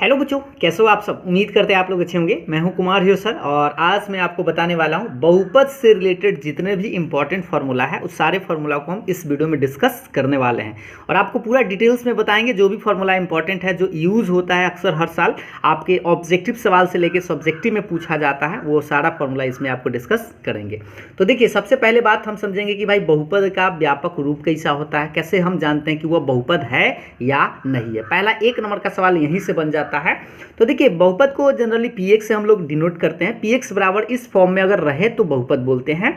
Hello बच्चों, कैसे हो आप सब। उम्मीद करते हैं आप लोग अच्छे होंगे। मैं हूं कुमार हियो सर और आज मैं आपको बताने वाला हूं बहुपद से रिलेटेड जितने भी इंपॉर्टेंट फार्मूला है उस सारे फार्मूला को हम इस वीडियो में डिस्कस करने वाले हैं और आपको पूरा डिटेल्स में बताएंगे। जो भी फार्मूला इंपॉर्टेंट है, जो यूज़ होता है अक्सर हर साल आपके ऑब्जेक्टिव सवाल से लेकर सब्जेक्टिव में पूछा जाता है, वो सारा फार्मूला इसमें आपको डिस्कस करेंगे। तो देखिए, सबसे पहले बात हम समझेंगे कि भाई बहुपद का व्यापक रूप कैसा होता है, कैसे हम जानते हैं कि वह बहुपद है या नहीं है। पहला 1 नंबर का सवाल यहीं से बन जाता है। तो देखिए, बहुपद को जनरली पीएक्स से हम लोग डिनोट करते हैं। पीएक्स बराबर इस फॉर्म में अगर रहे तो बहुपद बोलते हैं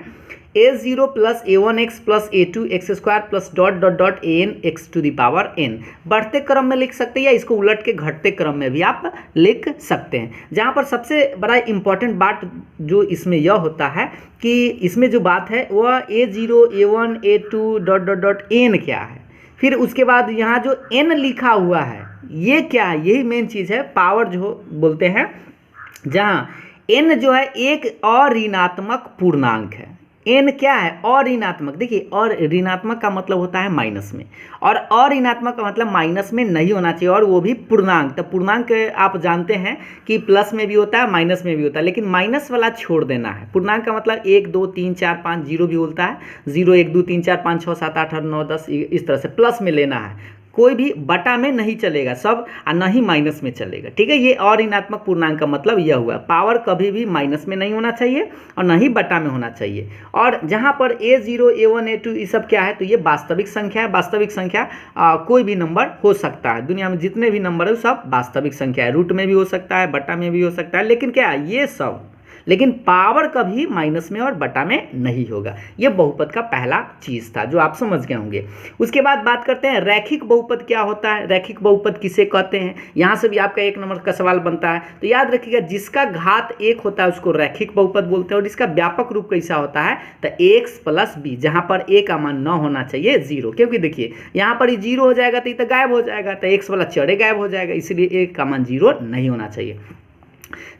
a0 plus a1x plus a2x square plus dot dot dot an x to the power n। बढ़ते क्रम में लिख सकते हैं या इसको उलट के घटते क्रम में भी आप लिख सकते हैं। जहाँ पर सबसे बड़ा इंपॉर्टेंट बात जो इसमें यह होता है कि इसमें जो बात है वह a0 a1 a2 dot dot dot n क्या है, फिर उसके बाद यहाँ जो n लिखा हुआ है ये क्या है, यही मेन चीज़ है। पावर जो बोलते हैं, जहाँ n जो है एक अऋणात्मक पूर्णांक है। n क्या है? अऋणात्मक। देखिए, और ऋणात्मक का मतलब होता है माइनस में, और अऋणात्मक का मतलब माइनस में नहीं होना चाहिए, और वो भी पूर्णांक। तो पूर्णांक आप जानते हैं कि प्लस में भी होता है, माइनस में भी होता है, लेकिन माइनस वाला छोड़ देना है। पूर्णांक का मतलब 1 2 3 4 5 जीरो भी होता है, 0 1 2 3 4 5 6 7 8 9 10 इस तरह से प्लस में लेना है। कोई भी बटा में नहीं चलेगा सब, और न ही माइनस में चलेगा। ठीक है, ये अऋणात्मक पूर्णांक का मतलब यह हुआ। पावर कभी भी माइनस में नहीं होना चाहिए और न ही बटा में होना चाहिए। और जहाँ पर a0 a1 a2 ये सब क्या है, तो ये वास्तविक संख्या है। वास्तविक संख्या कोई भी नंबर हो सकता है। दुनिया में जितने भी नंबर है सब वास्तविक संख्या है। रूट में भी हो सकता है, बटा में भी हो सकता है, लेकिन क्या है ये सब, लेकिन पावर कभी माइनस में और बटा में नहीं होगा। यह बहुपद का पहला चीज था जो आप समझ गए होंगे। उसके बाद बात करते हैं रैखिक बहुपद क्या होता है। रैखिक बहुपद किसे कहते हैं, यहाँ से भी आपका 1 नंबर का सवाल बनता है। तो याद रखिएगा, जिसका घात 1 होता है उसको रैखिक बहुपद बोलते हैं। और इसका व्यापक रूप कैसा होता है, तो x प्लस b, जहाँ पर a का मान न होना चाहिए 0, क्योंकि देखिए यहाँ पर ये 0 हो जाएगा तो ये तो गायब हो जाएगा, तो x वाला चढ़े गायब हो जाएगा, इसलिए a का मान 0 नहीं होना चाहिए।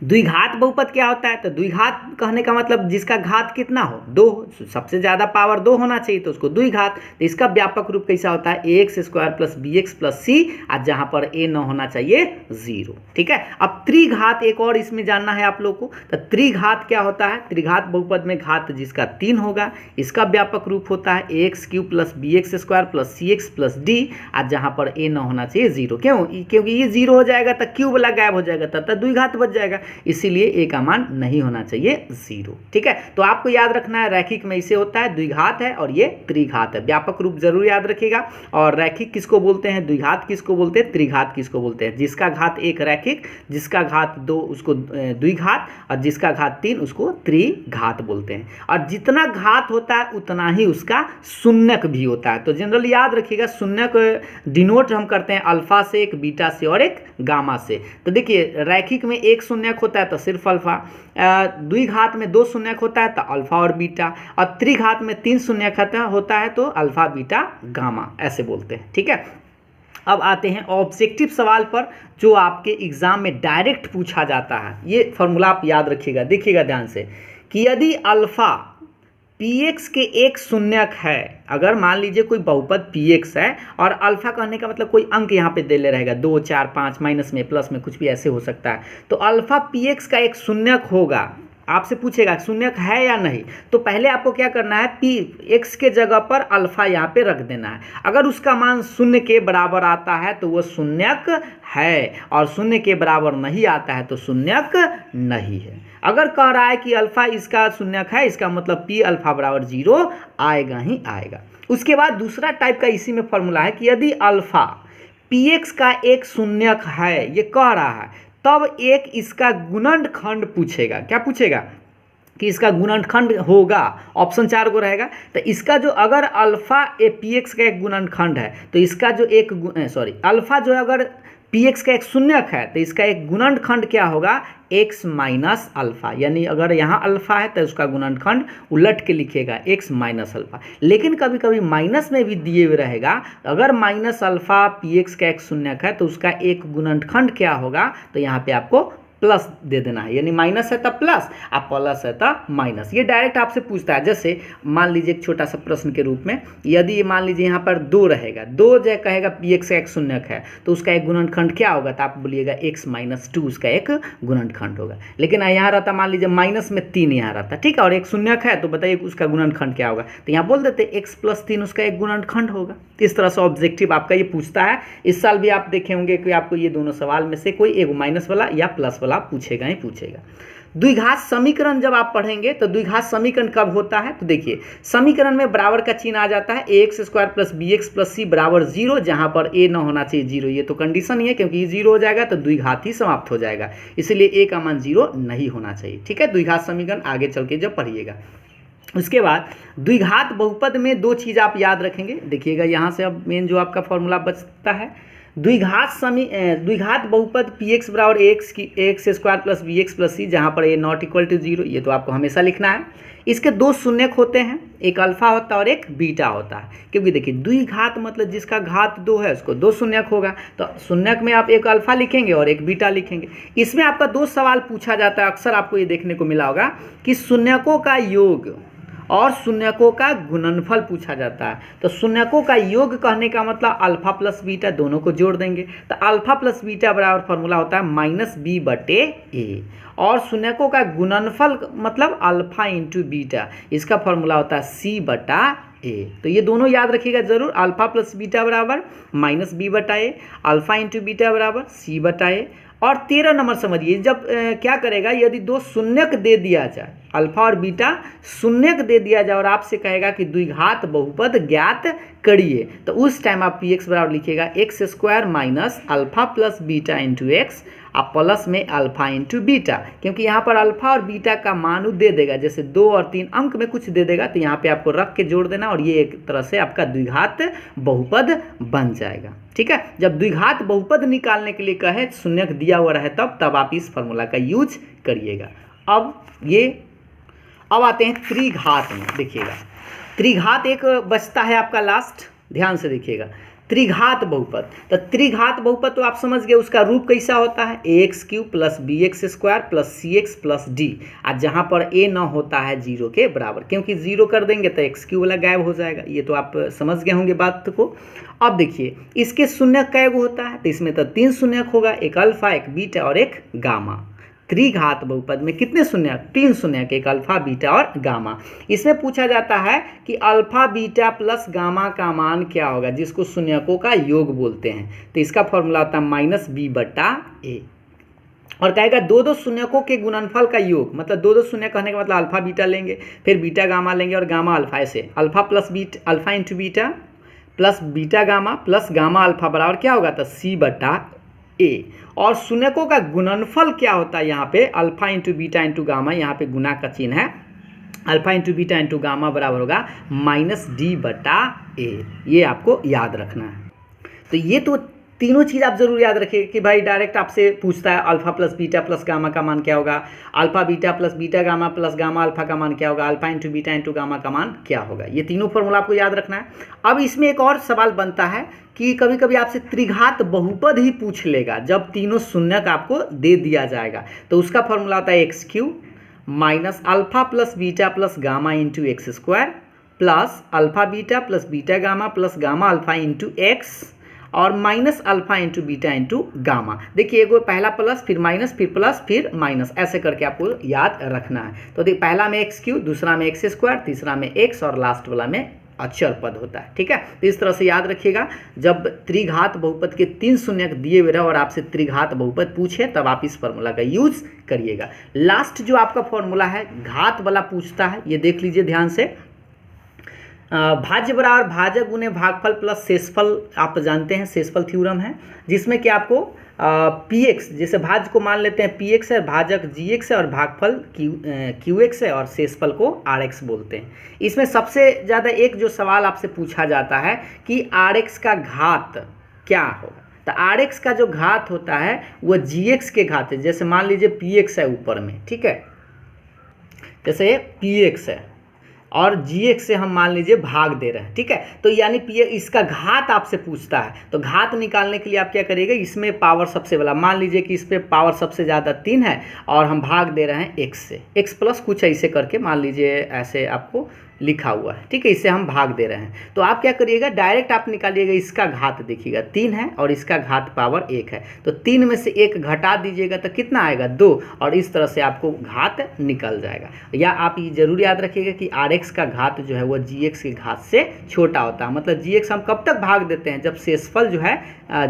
द्विघात बहुपद क्या होता है, तो द्विघात कहने का मतलब जिसका घात कितना हो, 2, सबसे ज्यादा पावर 2 होना चाहिए तो उसको द्विघात। तो इसका व्यापक रूप कैसा होता है, ax square plus bx plus c, और जहां पर a न होना चाहिए 0। ठीक है, अब त्रिघात एक और इसमें जानना है आप लोग को। तो त्रिघात क्या होता है, त्रिघात बहुपद में घात जिसका 3 होगा, इसका व्यापक रूप होता है ax cube plus bx square plus cx plus d, और जहां पर a न होना चाहिए 0। क्यों? क्योंकि ये 0 हो जाएगा तो क्यूब वाला गायब हो जाएगा, तब तक द्विघात बच जाएगा, इसीलिए a का मान नहीं होना चाहिए 0। ठीक है, तो आपको याद रखना है रैखिक में इसे होता है द्विघात है और ये त्रिघात है। व्यापक रूप जरूर याद रखिएगा। और रैखिक किसको बोलते हैं, द्विघात किसको बोलते हैं, त्रिघात किसको बोलते हैं। जिसका घात 1 रैखिक, जिसका घात 2 उसको द्विघात, और जिसका घात 3 उसको त्रिघात बोलते हैं। और जितना घात होता है उतना ही उसका शून्यक भी होता है। तो जनरली याद रखिएगा, शून्यक डिनोट हम करते हैं अल्फा से, एक बीटा से और एक गामा से। तो देखिए, रैखिक में एक शून्यक होता है तो सिर्फ अल्फा, द्विघात में 2 शून्यक होता है तो अल्फा और बीटा, और त्रिघात में 3 शून्यक होता है तो अल्फा बीटा गामा, ऐसे बोलते हैं। ठीक है, अब आते हैं ऑब्जेक्टिव सवाल पर जो आपके एग्जाम में डायरेक्ट पूछा जाता है। ये फॉर्मूला आप याद रखिएगा, देखिएगा ध्यान से, कि यदि अल्फा px के एक शून्यक है, अगर मान लीजिए कोई बहुपद px है और अल्फा कहने का मतलब कोई अंक यहाँ पे दे ले रहेगा, 2 4 5, माइनस में प्लस में कुछ भी ऐसे हो सकता है, तो अल्फा px का एक शून्यक होगा। आपसे पूछेगा शून्यक है या नहीं, तो पहले आपको क्या करना है, px के जगह पर अल्फा यहाँ पे रख देना है। अगर उसका मान 0 के बराबर आता है तो वो शून्यक है, और 0 के बराबर नहीं आता है तो शून्यक नहीं है। अगर कह रहा है कि अल्फा इसका शून्यक है, इसका मतलब p अल्फा बराबर 0 आएगा ही आएगा। उसके बाद दूसरा टाइप का इसी में फॉर्मूला है कि यदि अल्फा px का एक शून्यक है, ये कह रहा है, तब एक इसका गुणनखंड पूछेगा। क्या पूछेगा, कि इसका गुणनखंड होगा। ऑप्शन 4 को रहेगा। तो इसका जो अगर अल्फा px का एक गुणनखंड है, तो इसका जो एक अल्फा जो है अगर px का एक शून्यक है तो इसका एक गुणनखंड क्या होगा, x माइनस अल्फा। यानी अगर यहाँ अल्फा है तो उसका गुणनखंड उलट के लिखेगा x माइनस अल्फा। लेकिन कभी कभी माइनस में भी दिए हुए रहेगा, अगर माइनस अल्फा px का एक शून्यक है तो उसका एक गुणनखंड क्या होगा, तो यहाँ पे आपको प्लस दे देना है, यानी माइनस है तब प्लस, आप प्लस है तब माइनस। ये डायरेक्ट आपसे पूछता है। जैसे मान लीजिए एक छोटा सा प्रश्न के रूप में, यदि मान लीजिए यहाँ पर 2 रहेगा, 2 जो कहेगा px का एक शून्यक है तो उसका एक गुणनखंड क्या होगा, तो आप बोलिएगा x माइनस 2 उसका एक गुणनखंड होगा। लेकिन यहाँ रहता मान लीजिए माइनस में 3 यहाँ रहता, ठीक है, और एक शून्यक है तो बताइए उसका गुणनखंड क्या होगा, तो यहाँ बोल देते x प्लस 3 उसका एक गुणनखंड होगा। इस तरह से ऑब्जेक्टिव आपका ये पूछता है। इस साल भी आप देखे होंगे कि आपको ये दोनों सवाल में से कोई एक माइनस वाला या प्लस वाला पूछेगा ही पूछेगा। द्विघात समीकरण जब आप पढ़ेंगे तो द्विघात समीकरण कब होता है, तो देखिए समीकरण में बराबर का चिन्ह आ जाता है, ax square plus B X plus C बराबर 0, जहां पर a ना होना चाहिए 0। ये तो कंडीशन ही है, क्योंकि ये 0 हो जाएगा तो द्विघात ही समाप्त हो जाएगा, इसलिए a का मान 0 नहीं होना चाहिए। ठीक है, द्विघात समीकरण आगे चल के जब पढ़िएगा। उसके बाद द्विघात बहुपद में 2 चीज़ आप याद रखेंगे। देखिएगा यहाँ से अब मेन जो आपका फॉर्मूला बचता है, द्विघात बहुपद पी एक्स बराबर X square plus B X plus C, जहाँ पर ए नॉट इक्वल टू 0, ये तो आपको हमेशा लिखना है। इसके 2 शून्यक होते हैं, एक अल्फा होता है और एक बीटा होता है, क्योंकि देखिए द्विघात मतलब जिसका घात 2 है उसको 2 शून्यक होगा, तो शून्यक में आप एक अल्फा लिखेंगे और एक बीटा लिखेंगे। इसमें आपका 2 सवाल पूछा जाता है, अक्सर आपको ये देखने को मिला होगा कि शून्यकों का योग और शून्यकों का गुणनफल पूछा जाता है। तो शून्यकों का योग कहने का मतलब अल्फा प्लस बीटा दोनों को जोड़ देंगे, तो अल्फा प्लस बीटा बराबर फॉर्मूला होता है माइनस बी बटे ए, और शून्यकों का गुणनफल मतलब अल्फा इंटू बीटा, इसका फॉर्मूला होता है सी बटा ए। तो ये दोनों याद रखिएगा जरूर, अल्फा प्लस बीटा बराबर माइनस बी बटा ए, अल्फा इंटू बीटा बराबर सी बटा ए। और 13 नंबर समझिए, जब क्या करेगा, यदि 2 शून्यक दे दिया जाए, अल्फा और बीटा शून्यक दे दिया जाए और आपसे कहेगा कि द्विघात बहुपद ज्ञात करिए, तो उस टाइम आप पी एक्स बराबर लिखिएगा x square minus alpha plus beta into x, आप प्लस में अल्फा इंटू बीटा, क्योंकि यहाँ पर अल्फा और बीटा का मान दे देगा, जैसे 2 और 3 अंक में कुछ दे देगा, तो यहाँ पे आपको रख के जोड़ देना और ये एक तरह से आपका द्विघात बहुपद बन जाएगा। ठीक है, जब द्विघात बहुपद निकालने के लिए कहे शून्यक दिया हुआ रहे तब आप इस फॉर्मूला का यूज करिएगा। अब आते हैं त्रिघात में। देखिएगा त्रिघात एक बचता है आपका लास्ट, ध्यान से देखिएगा, त्रिघात बहुपद। तो त्रिघात बहुपद तो आप समझ गए, उसका रूप कैसा होता है, ax³ plus bx square plus cx plus d, आज जहाँ पर a न होता है 0 के बराबर, क्योंकि 0 कर देंगे तो x³ वाला गायब हो जाएगा। ये तो आप समझ गए होंगे बात को। अब देखिए इसके शून्यक कै गो होता है, तो इसमें तो 3 शून्यक होगा, एक अल्फा एक बीटा और एक गामा। त्रिघात बहुपद में कितने शून्यक, 3 शून्यक, एक अल्फा बीटा और गामा। इसमें पूछा जाता है कि अल्फा बीटा प्लस गामा का मान क्या होगा, जिसको शून्यकों का योग बोलते हैं, तो इसका फॉर्मूला होता है माइनस बी बटा ए। और कहेगा 2 शून्यकों के गुणनफल का योग, मतलब 2 शून्य कहने का मतलब अल्फा बीटा लेंगे, फिर बीटा गामा लेंगे और गामा अल्फा, ऐसे alpha plus beta, alpha into beta plus beta gamma plus gamma alpha बराबर क्या होगा, तो सी बटा ए। और शून्यकों का गुणनफल क्या होता है, यहाँ पे alpha into beta into gamma, यहाँ पे गुना का चिन्ह है, alpha into beta into gamma बराबर होगा माइनस डी बटा ए। ये आपको याद रखना है। तो ये तो तीनों चीज़ आप जरूर याद रखिए कि भाई डायरेक्ट आपसे पूछता है alpha plus beta plus gamma का मान क्या होगा, alpha beta plus beta gamma plus gamma alpha का मान क्या होगा, alpha into beta into gamma का मान क्या होगा। ये तीनों फॉर्मूला आपको याद रखना है। अब इसमें एक और सवाल बनता है कि कभी कभी आपसे त्रिघात बहुपद ही पूछ लेगा, जब तीनों शून्यक आपको दे दिया जाएगा, तो उसका फॉर्मूला होता है x³ minus alpha plus beta plus gamma into X square plus alpha beta plus beta gamma plus gamma alpha into X और minus alpha into beta into gamma. देखिए एगो पहला प्लस फिर माइनस फिर प्लस फिर minus, ऐसे करके आपको याद रखना है। तो देखिए पहला में x³, दूसरा में एक्स स्क्वायर, तीसरा में x और लास्ट वाला में अचर पद होता है। ठीक है, तो इस तरह से याद रखिएगा, जब त्रिघात बहुपद के 3 शून्यक दिए हुए रहे और आपसे त्रिघात बहुपद पूछे तब आप इस फॉर्मूला का यूज करिएगा। लास्ट जो आपका फॉर्मूला है घात वाला पूछता है, ये देख लीजिए ध्यान से। भाज्य बराबर भाजक गुने भागफल प्लस शेषफल, आप जानते हैं शेषफल थ्योरम है, जिसमें कि आपको px, जैसे भाज्य को मान लेते हैं px है, भाजक gx है और भागफल qx है और शेषफल को rx बोलते हैं। इसमें सबसे ज़्यादा एक जो सवाल आपसे पूछा जाता है कि rx का घात क्या होगा, तो rx का जो घात होता है वो gx के घात है। जैसे मान लीजिए px है ऊपर में, ठीक है, जैसे px है और gx से हम मान लीजिए भाग दे रहे हैं, ठीक है। तो यानी इसका घात आपसे पूछता है, तो घात निकालने के लिए आप क्या करिएगा, इसमें पावर सबसे बड़ा, मान लीजिए कि इस पे पावर सबसे ज़्यादा 3 है और हम भाग दे रहे हैं x से, x प्लस कुछ ऐसे करके मान लीजिए ऐसे आपको लिखा हुआ है, ठीक है, इससे हम भाग दे रहे हैं। तो आप क्या करिएगा, डायरेक्ट आप निकालिएगा, इसका घात देखिएगा 3 है और इसका घात पावर 1 है, तो 3 में से 1 घटा दीजिएगा तो कितना आएगा 2, और इस तरह से आपको घात निकल जाएगा। या आप ये जरूर याद रखिएगा कि rx का घात जो है वो gx के घात से छोटा होता है। मतलब gx हम कब तक भाग देते हैं, जब शेषफल जो है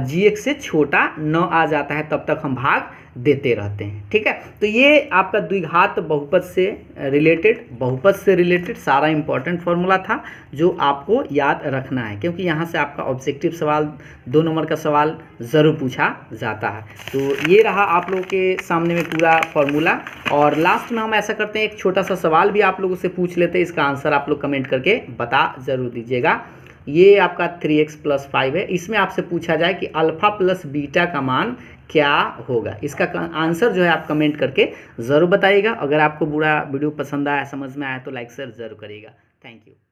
gx से छोटा न आ जाता है तब तक हम भाग देते रहते हैं, ठीक है। तो ये आपका द्विघात बहुपद से रिलेटेड सारा इंपॉर्टेंट फॉर्मूला था जो आपको याद रखना है, क्योंकि यहाँ से आपका ऑब्जेक्टिव सवाल 2 नंबर का सवाल ज़रूर पूछा जाता है। तो ये रहा आप लोगों के सामने में पूरा फॉर्मूला, और लास्ट में हम ऐसा करते हैं एक छोटा सा सवाल भी आप लोगों से पूछ लेते हैं, इसका आंसर आप लोग कमेंट करके बता ज़रूर दीजिएगा। ये आपका 3x + 5 है, इसमें आपसे पूछा जाए कि अल्फ़ा प्लस बीटा का मान क्या होगा। इसका आंसर जो है आप कमेंट करके ज़रूर बताइएगा। अगर आपको पूरा वीडियो पसंद आया, समझ में आया तो लाइक शेयर ज़रूर करिएगा। Thank you.